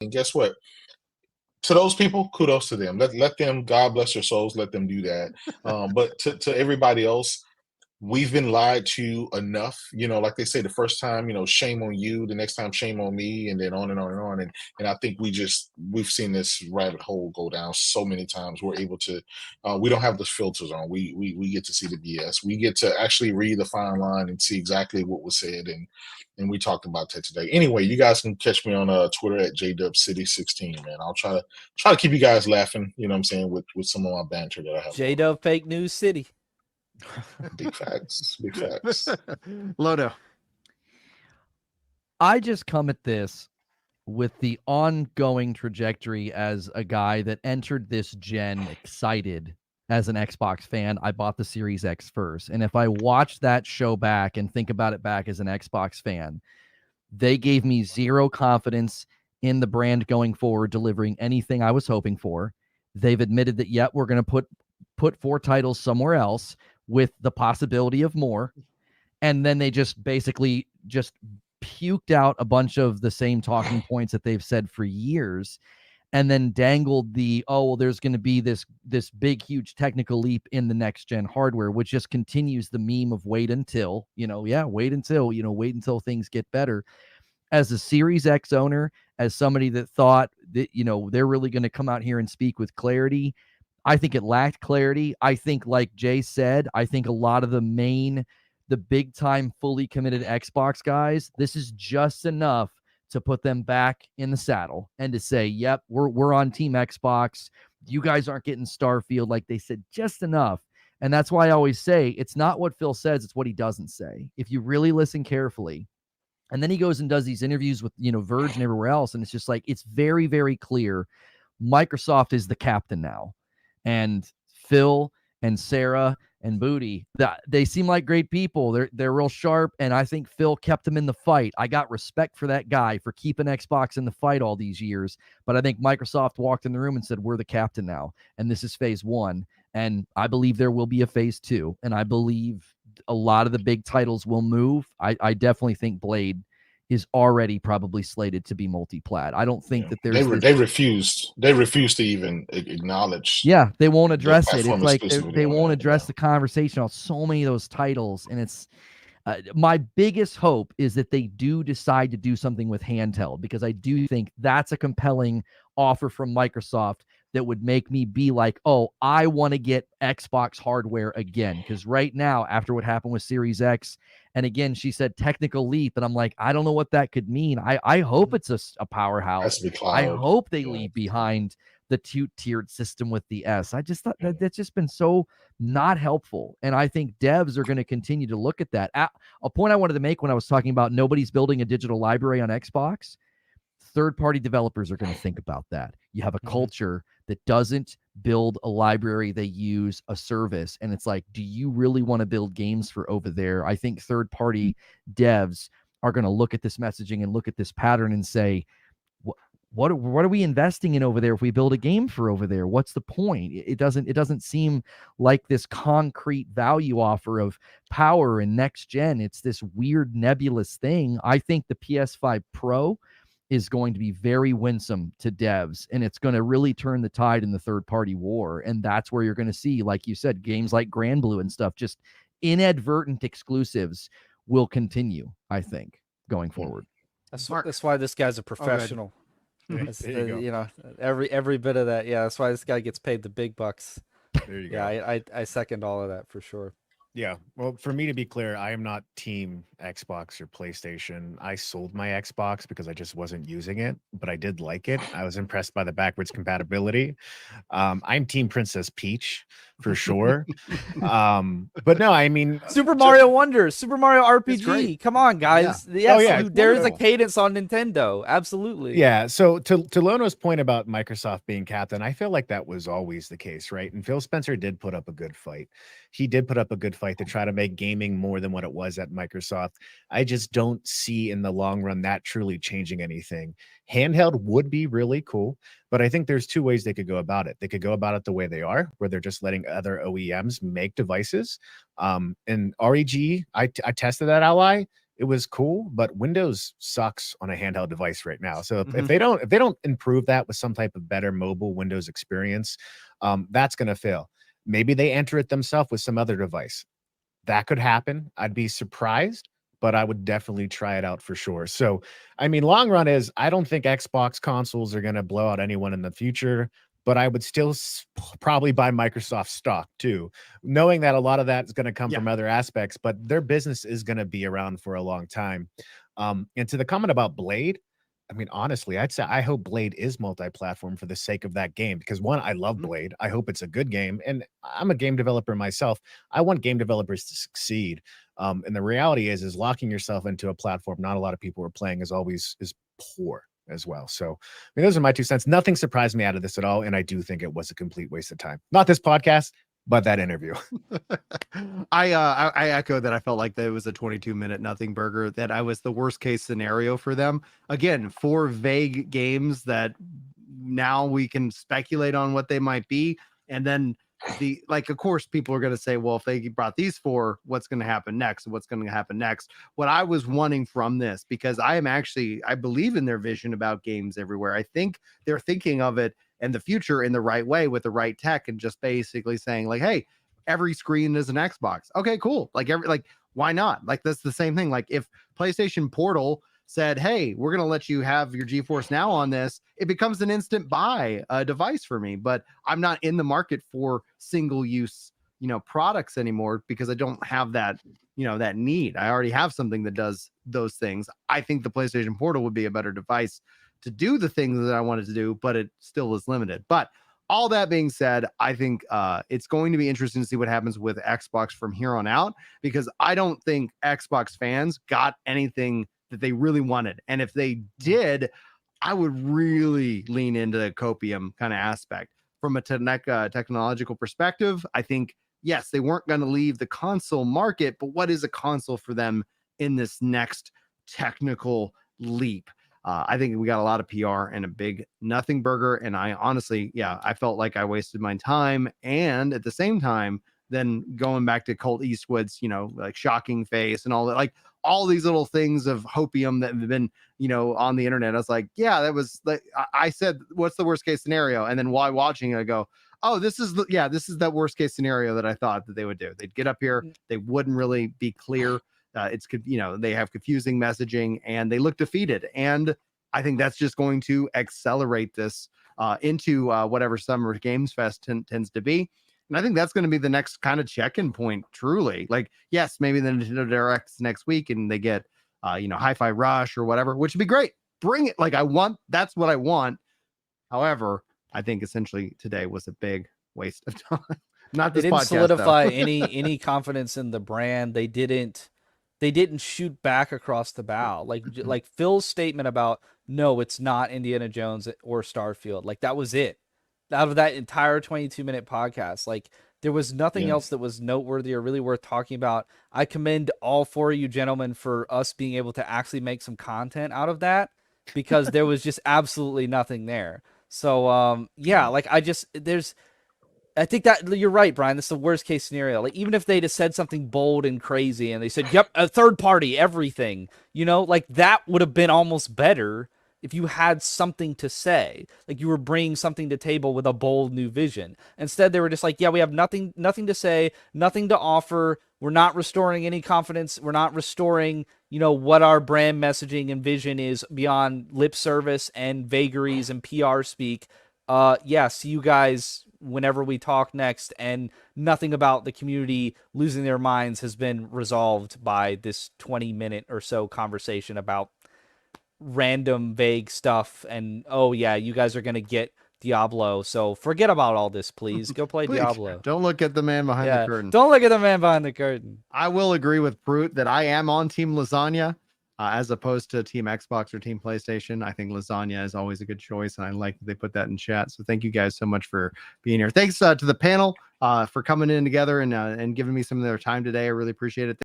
And guess what? To those people, kudos to them. Let them, God bless their souls, let them do that. But to everybody else, we've been lied to enough. Like they say, the first time, shame on you, the next time, shame on me, and then on and on and on. And I think we've seen this rabbit hole go down so many times. We're able to, we don't have the filters on. We get to see the BS. We get to actually read the fine line and see exactly what was said. And we talked about that today. Anyway, you guys can catch me on Twitter at JDubCity16, man. I'll try to keep you guys laughing, you know what I'm saying, with some of my banter that I have. JDub Fake News City. Big facts. Big facts. Lodo. I just come at this with the ongoing trajectory as a guy that entered this gen excited as an Xbox fan. I bought the Series X first. And if I watch that show back and think about it back as an Xbox fan, they gave me zero confidence in the brand going forward, delivering anything I was hoping for. They've admitted that, yep, we're going to put 4 titles somewhere else with the possibility of more. And then they just basically just puked out a bunch of the same talking points that they've said for years, and then dangled there's going to be this big, huge technical leap in the next gen hardware, which just continues the meme of wait until things get better. As a Series X owner, as somebody that thought that, they're really going to come out here and speak with clarity, I think it lacked clarity. I think, like Jay said, I think a lot of the big time, fully committed Xbox guys, this is just enough to put them back in the saddle and to say, yep, we're on Team Xbox. You guys aren't getting Starfield, like they said, just enough. And that's why I always say it's not what Phil says, it's what he doesn't say. If you really listen carefully. And then he goes and does these interviews with, Verge and everywhere else. And it's just like, it's very, very clear. Microsoft is the captain now. And Phil and Sarah and Booty, they seem like great people. They're real sharp, and I think Phil kept them in the fight. I got respect for that guy for keeping Xbox in the fight all these years, but I think Microsoft walked in the room and said, we're the captain now, and this is phase 1, and I believe there will be a phase 2, and I believe a lot of the big titles will move. I definitely think Blade is already probably slated to be multi-plat. I don't think that there's they refused to even acknowledge. Yeah, they won't address it. It's like they won't address the conversation on so many of those titles. And it's my biggest hope is that they do decide to do something with handheld, because I do think that's a compelling offer from Microsoft that would make me be like, oh, I want to get Xbox hardware again. Because right now, after what happened with Series X, and again, she said technical leap, and I'm like, I don't know what that could mean. I hope it's a powerhouse. I hope they leave behind the two-tiered system with the S. I just thought that's just been so not helpful. And I think devs are going to continue to look at that. A point I wanted to make when I was talking about nobody's building a digital library on Xbox, third-party developers are going to think about that. You have a culture that doesn't build a library, they use a service. And it's like, do you really want to build games for over there? I think third-party devs are going to look at this messaging and look at this pattern and say, what are we investing in over there if we build a game for over there? What's the point? It doesn't seem like this concrete value offer of power and next gen. It's this weird nebulous thing. I think the PS5 Pro is going to be very winsome to devs, and it's going to really turn the tide in the third-party war. And that's where you're going to see, like you said, games like Grand Blue and stuff, just inadvertent exclusives will continue, I think, going forward. That's why this guy's a professional. Every bit of that. Yeah, that's why this guy gets paid the big bucks. There you go. Yeah, I second all of that for sure. Yeah. Well, for me to be clear, I am not team Xbox or PlayStation. I sold my Xbox because I just wasn't using it, but I did like it. I was impressed by the backwards compatibility. I'm team Princess Peach for sure. But no, I mean, Super Mario Wonder, Super Mario RPG. Come on, guys. Yeah. Yes, there's a cadence on Nintendo. Absolutely. Yeah. So to Lono's point about Microsoft being captain, I feel like that was always the case, right? And Phil Spencer did put up a good fight. He did put up a good fight to try to make gaming more than what it was at Microsoft. I just don't see in the long run that truly changing anything. Handheld would be really cool, but I think there's 2 ways they could go about it. They could go about it the way they are, where they're just letting other OEMs make devices. And REG, I tested that Ally. it was cool, but Windows sucks on a handheld device right now. So if they don't improve that with some type of better mobile Windows experience, that's going to fail. Maybe they enter it themselves with some other device. That could happen. I'd be surprised, but I would definitely try it out for sure. So, I mean, long run is I don't think Xbox consoles are going to blow out anyone in the future, but I would still probably buy Microsoft stock too, knowing that a lot of that is going to come from other aspects, but their business is going to be around for a long time. And to the comment about Blade, I mean, honestly, I'd say I hope Blade is multi-platform for the sake of that game, because one, I love Blade. I hope it's a good game, and I'm a game developer myself. I want game developers to succeed. And the reality is locking yourself into a platform not a lot of people are playing is poor as well. So, I mean, those are my 2 cents. Nothing surprised me out of this at all, and I do think it was a complete waste of time. Not this podcast, but that interview. I echo that. I felt like that it was a 22-minute nothing burger, that I was the worst case scenario for them. Again, 4 vague games that now we can speculate on what they might be. And then of course, people are going to say, well, if they brought these 4, what's going to happen next? What's going to happen next? What I was wanting from this, because I believe in their vision about games everywhere. I think they're thinking of it and the future in the right way with the right tech, and just basically saying like, hey, every screen is an Xbox. Okay, cool. Why not? Like, that's the same thing. Like, if PlayStation Portal said, hey, we're going to let you have your GeForce Now on this, it becomes an instant buy device for me. But I'm not in the market for single use, products anymore, because I don't have that, that need. I already have something that does those things. I think the PlayStation Portal would be a better device to do the things that I wanted to do, but it still is limited. But all that being said, I think it's going to be interesting to see what happens with Xbox from here on out, because I don't think Xbox fans got anything that they really wanted. And if they did, I would really lean into the copium kind of aspect. From a technological perspective, I think, yes, they weren't going to leave the console market, but what is a console for them in this next technical leap? I think we got a lot of PR and a big nothing burger. And I honestly, I felt like I wasted my time. And at the same time, then going back to Colt Eastwood's, like shocking face and all that, like all these little things of hopium that have been, on the internet. I was like, yeah, that was like, I said, what's the worst case scenario? And then while watching it, I go, oh, this is that worst case scenario that I thought that they would do. They'd get up here. They wouldn't really be clear. They have confusing messaging and they look defeated. And I think that's just going to accelerate this into whatever Summer Games Fest tends to be. And I think that's going to be the next kind of check-in point, truly. Like, yes, maybe the Nintendo Direct's next week and they get, Hi-Fi Rush or whatever, which would be great. Bring it. Like, that's what I want. However, I think essentially today was a big waste of time. Not this They didn't podcast, solidify any confidence in the brand. They didn't shoot back across the bow. Like Phil's statement about, no, it's not Indiana Jones or Starfield. Like, that was it. Out of that entire 22-minute podcast, like, there was nothing else that was noteworthy or really worth talking about. I commend all 4 of you gentlemen for us being able to actually make some content out of that, because there was just absolutely nothing there. So, I think that you're right, Brian. This is the worst case scenario. Like, even if they'd have said something bold and crazy and they said, yep, a third party, everything, like, that would have been almost better if you had something to say, like you were bringing something to table with a bold new vision. Instead, they were just like, yeah, we have nothing to say, nothing to offer. We're not restoring any confidence. We're not restoring, what our brand messaging and vision is beyond lip service and vagaries and PR speak. See you guys whenever we talk next. And nothing about the community losing their minds has been resolved by this 20-minute or so conversation about random vague stuff. And you guys are gonna get Diablo, so forget about all this, please. Go play Diablo. Don't look at the man behind the curtain. Don't look at the man behind the curtain. I will agree with Brute that I am on Team Lasagna as opposed to Team Xbox or Team PlayStation. I think Lasagna is always a good choice, and I like that they put that in chat. So thank you guys so much for being here. Thanks to the panel for coming in together and giving me some of their time today. I really appreciate it.